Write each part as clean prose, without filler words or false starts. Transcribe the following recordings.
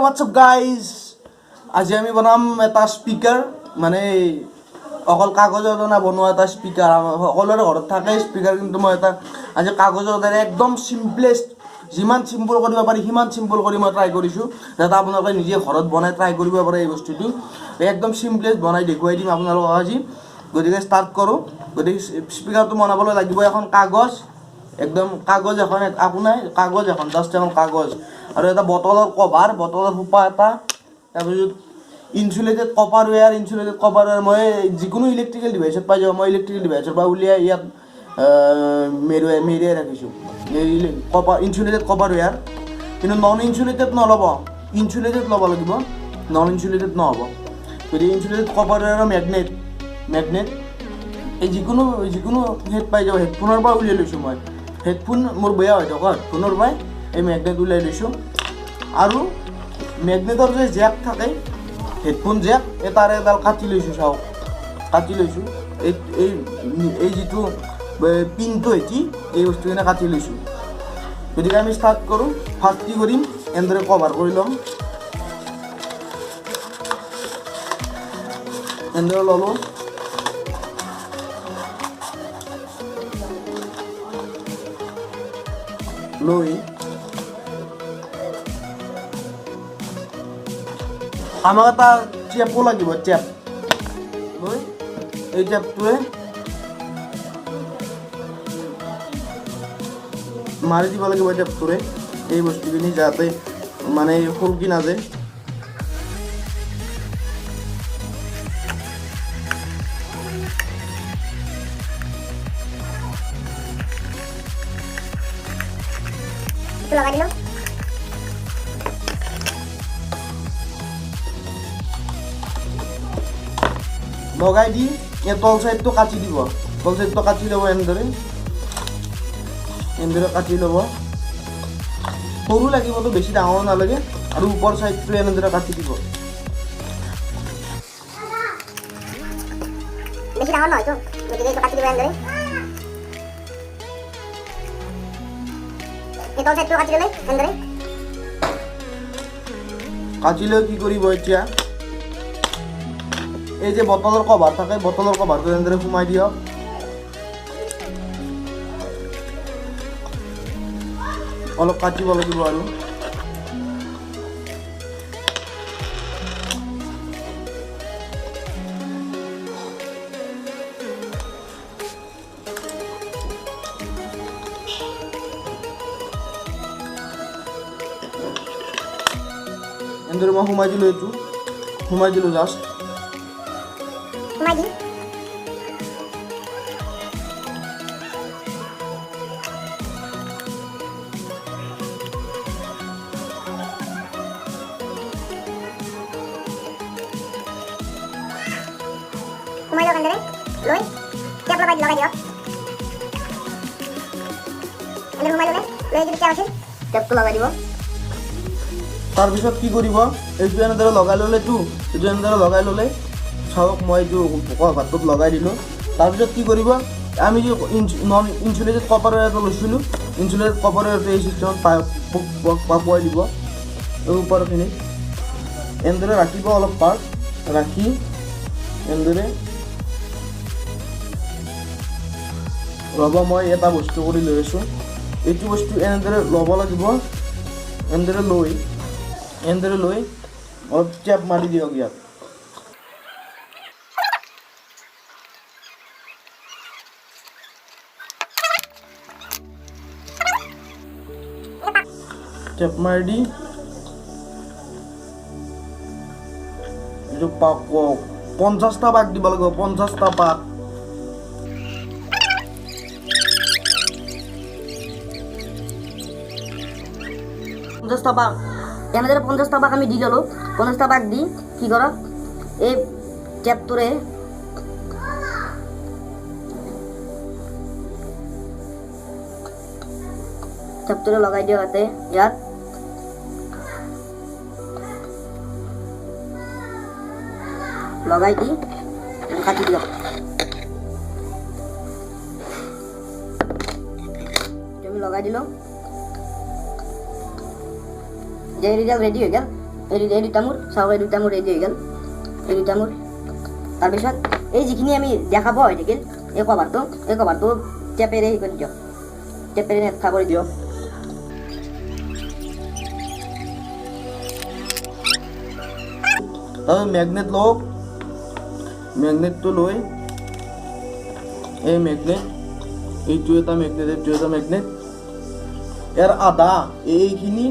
what's up guys? আজি আমি বনাম এটা স্পিকাৰ মানে অকল কাগজৰ দ্বাৰা বনোৱা এটা স্পিকাৰ সকলোৰে ঘৰত থাকে স্পিকাৰ কিন্তু মই এটা আজি কাগজৰ দ্বাৰা একদম সিম্পলেষ্ট যিমান সিম্পল কৰিব পাৰি সিমান সিম্পল কৰি মই ট্ৰাই কৰিছোঁ যাতে আপোনালোকে নিজে ঘৰত বনাই ট্ৰাই কৰিব পাৰে এই বস্তুটো একদম সিম্পলেষ্ট বনাই দেখুৱাই দিম আপোনালোকক আজি গতিকে ষ্টাৰ্ট কৰোঁ গতিকে স্পিকাৰটো বনাবলৈ লাগিব এখন কাগজ একদম কাগজ এখন আপোনাৰ কাগজ এখন জাষ্ট এখন কাগজ আৰু এটা বটলৰ কভাৰ বটলৰ সোপা এটা তাৰপিছত ইনসুলেটেড কপাৰ ৱেয়াৰ মই যিকোনো ইলেক্ট্ৰিকেল ডিভাইচত পাই যাব মই ইলেক্ট্ৰিকেল ডিভাইচৰ পৰা উলিয়াই ইয়াত মেৰিয়াই ৰাখিছোঁ কপাৰ ইনসুলেটেড কপাৰ ৱেয়াৰ কিন্তু নন ইনসুলেটেড নল'ব ইনসুলেটেড ল'ব লাগিব নন ইনসুলেটেড নহ'ব গতিকে ইনসুলেটেড কপাৰ ৱেয়াৰৰ মেগনেট এই যিকোনো হেড পাই যাব হেডফোনৰ পৰা উলিয়াই লৈছোঁ মই হেডফোন মোৰ বেয়া হৈ থকা হেডফোনৰ পৰাই এই মেগনেট উলিয়াই লৈছোঁ আৰু মেগনেটৰ যে জেক থাকে হেডফোন জেক তাৰে এডাল কাটি লৈছোঁ চাওক কাটি লৈছোঁ এই যিটো পিনটো এটি এই বস্তুখিনি কাটি লৈছোঁ গতিকে আমি ষ্টাৰ্ট কৰোঁ ফাৰ্ষ্ট কি কৰিম এনেদৰে কভাৰ কৰি ল'ম এনেদৰে ল'লোঁ লৈ আমাক এটা টেপো লাগিব টেপ লৈ এই টেপটোৱে মাৰি দিব লাগিব টেপটোৰে এই বস্তুখিনি যাতে মানে খুলকি নাযায় লগাই দিলোঁ লগাই দি এই তল চাইডটো কাটি দিব তল চাইডটো কাটি ল'ব এনেদৰে কাটি ল'ব সৰু লাগিবতো বেছি ডাঙৰ নালাগে আৰু ওপৰ চাইডটো এনেদৰে কাটি দিব বেছি ডাঙৰ নহয়তো গতিকে এইটো কাটি দিব এনেদৰে এই তল চাইডটো কাটি ল'লে এনেদৰে কাটি লৈ কি কৰিব এতিয়া এই যে বটলৰ কভাৰ থাকে বটলৰ কভাৰটো এনেদৰে সোমাই দিয়ক অলপ কাটিব লাগিব আৰু এনেদৰে মই সোমাই দিলোঁ এইটো সোমাই দিলোঁ জাষ্ট সোমাই দি সোমাই দিয়ক এনেদৰে লৈ টেপ লগাই দিয়ক এনেদৰে সোমাই ল'লে লৈ যিটো টেপ আছিল টেপটো লগাই দিব তাৰপিছত কি কৰিব এইটো এনেদৰে লগাই ল'লেতো এইটো এনেদৰে লগাই ল'লে চাওক মই এইটো কভাৰটোত লগাই দিলোঁ তাৰপিছত কি কৰিব আমি যে নন ইনসুলেটেড কপাৰ ৱেয়াৰটো লৈছিলোঁ ইনসুলেটেড কপাৰ ৱেয়াৰটো এই চিষ্টেমত পাপুৱাই দিব এই ওপৰখিনি এনেদৰে ৰাখিব অলপ পাৰ্ট ৰাখি এনেদৰে ৰ'ব মই এটা বস্তু কৰি লৈ আছোঁ এইটো বস্তু এনেদৰে ল'ব লাগিব এনেদৰে লৈ অলপ টেপ মাৰি দিয়ক ইয়াত টেপ মাৰি দি এইটো পাক 50টা পাক দিব লাগিব 50টা পাক এনেদৰে 50টা পাক আমি দি ল'লোঁ 50টা পাক দি কি কৰক এই টেপটোৰে লগাই দিয়ক ইয়াত লগাই দি কাটি দিয়ক আমি লগাই দিলোঁ যে ৰিজাল্ট ৰেডি হৈ গ'ল এই দুটা মোৰ চাওক, এই দুটা মোৰ ৰেডি হৈ গ'ল, এই দুটা মোৰ। তাৰপিছত এই যিখিনি আমি দেখা পোৱা হৈ থাকিল এই কভাৰটো টেপেৰে হেৰি কৰি দিয়ক, টেপেৰে নেটকা কৰি দিয়ক। মেগনেট লওক, মেগনেটটো লৈ এই মেগনেট, এইটো এটা মেগনেট, ইয়াৰ আধা এইখিনি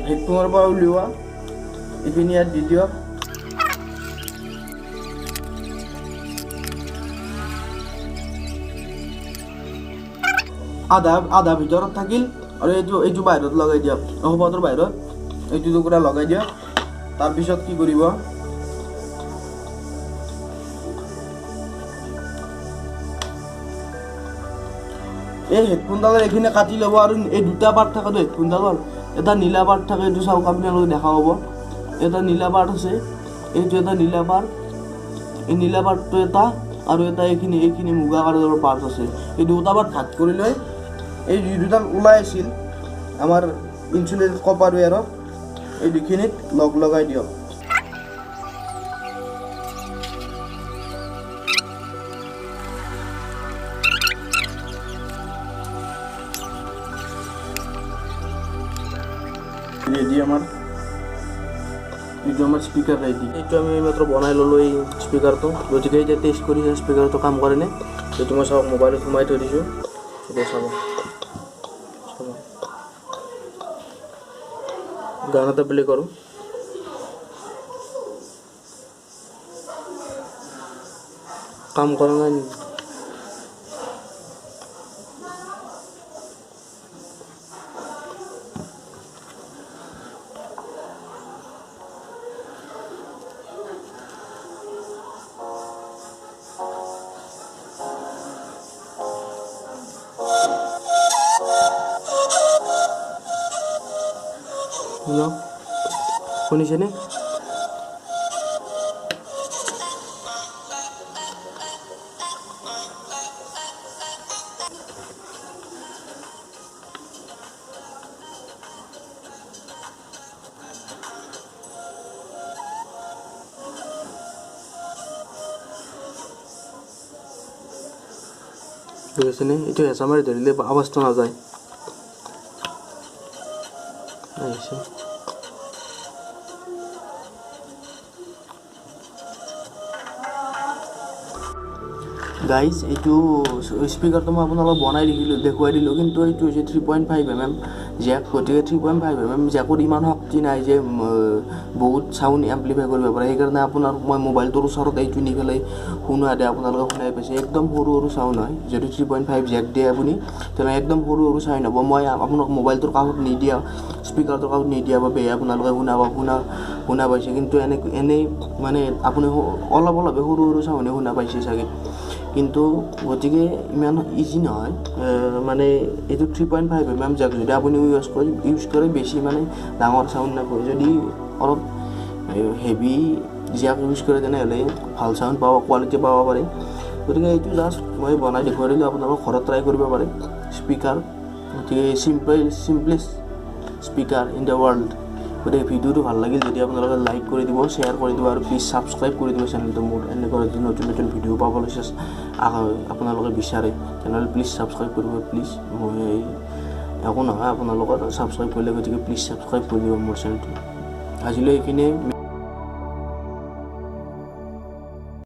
হেডফোনৰ পৰা উলিওৱা, এইখিনি ইয়াত দি দিয়ক। আধা ভিতৰত থাকিল আৰু এইটো বাহিৰত লগাই দিয়ক, খোপাটোৰ বাহিৰত এইটো টুকুৰা লগাই দিয়ক। তাৰপিছত কি কৰিব, এই হেডফোনডালৰ এইখিনি কাটি ল'ব আৰু এই দুটা পাৰ্ট থাকেতো হেডফোনডালৰ, এটা নীলা পাৰ্ট থাকে, এইটো চাওক আপোনালোকে দেখা পাব, এটা নীলা পাৰ্ট আছে, এইটো এটা নীলা পাৰ্ট, এই নীলা পাৰ্টটো এটা আৰু এটা এইখিনি মুগা কালাৰৰ পাৰ্ট আছে। এই দুটা পাৰ্ট ভাগ কৰি লৈ এই দুডাল ওলাই আছিল আমাৰ ইনচুলেটেড কপাৰ ৱেৰত, এই দুখিনিত লগাই দিয়ক। ৰেডি আমাৰ, এইটো আমাৰ স্পীকাৰ ৰেডি। এইটো আমি মাত্ৰ বনাই ল'লোঁ এই স্পীকাৰটো, গতিকে এতিয়া টেষ্ট কৰিছে স্পীকাৰটো কাম কৰেনে। এইটো মই চাওক মোবাইলত সোমাই থৈ দিছোঁ, এতিয়া চাব গান এটা প্লে কৰোঁ। কাম কৰা নাই নেকি? শুনিছেনে? বুজিছেনে? এইটো হেঁচা মাৰি ধৰিলে আৱাজটো নাযায়। আহিছে গাইজ, এইটো স্পীকাৰটো মই আপোনালোকক বনাই দেখুৱাই দিলোঁ, কিন্তু এইটো হৈছে 3.5 mm জেক, গতিকে 3.5 mm জেকত ইমান শক্তি নাই যে বহুত চাউণ্ড এম্প্লিফাই কৰিব পাৰে। সেইকাৰণে আপোনাক মই মোবাইলটোৰ ওচৰত এইটো নি পেলাই শুনোৱা দিয়ে, আপোনালোকে শুনাই পাইছে, একদম সৰু চাউণ্ড হয়। যদি 3.5 জেক দিয়ে আপুনি, তেনেহ'লে একদম সৰু চাউণ্ড হ'ব। মই আপোনাক মোবাইলটোৰ কাষত নিদিয়া, স্পীকাৰটোৰ কাষত নিদিয়া বাবেহে আপোনালোকে শুনা পাইছে, কিন্তু এনেই মানে আপুনি অলপহে সৰু চাউণ্ডে শুনা পাইছে চাগে। কিন্তু গতিকে ইমান ইজি নহয়, মানে এইটো 3.5 mm জেক যদি আপুনি ইউজ কৰে বেছি মানে ডাঙৰ চাউণ্ড নাপায়। যদি অলপ হেভি জেক ইউজ কৰে তেনেহ'লে ভাল চাউণ্ড কোৱালিটি পাব পাৰে। গতিকে এইটো জাষ্ট মই বনাই দেখুৱাই দিলোঁ, আপোনালোকে ঘৰত ট্ৰাই কৰিব পাৰে স্পীকাৰ। গতিকে চিম্পলেষ্ট স্পীকাৰ ইন দ্য ৱৰ্ল্ড। গতিকে ভিডিঅ'টো ভাল লাগিল যদি আপোনালোকে লাইক কৰি দিব, শ্বেয়াৰ কৰি দিব আৰু প্লিজ ছাবস্ক্ৰাইব কৰি দিব চেনেলটো মোৰ। এনেকুৱা নতুন ভিডিঅ' পাবলৈ আপোনালোকে বিচাৰে তেনেহ'লে প্লিজ ছাবস্ক্ৰাইব কৰিব প্লিজ। মই একো নহয় আপোনালোকৰ ছাবস্ক্ৰাইব কৰিলে, গতিকে প্লিজ ছাবস্ক্ৰাইব কৰি দিব মোৰ চেনেলটো। আজিলৈ এইখিনিয়ে।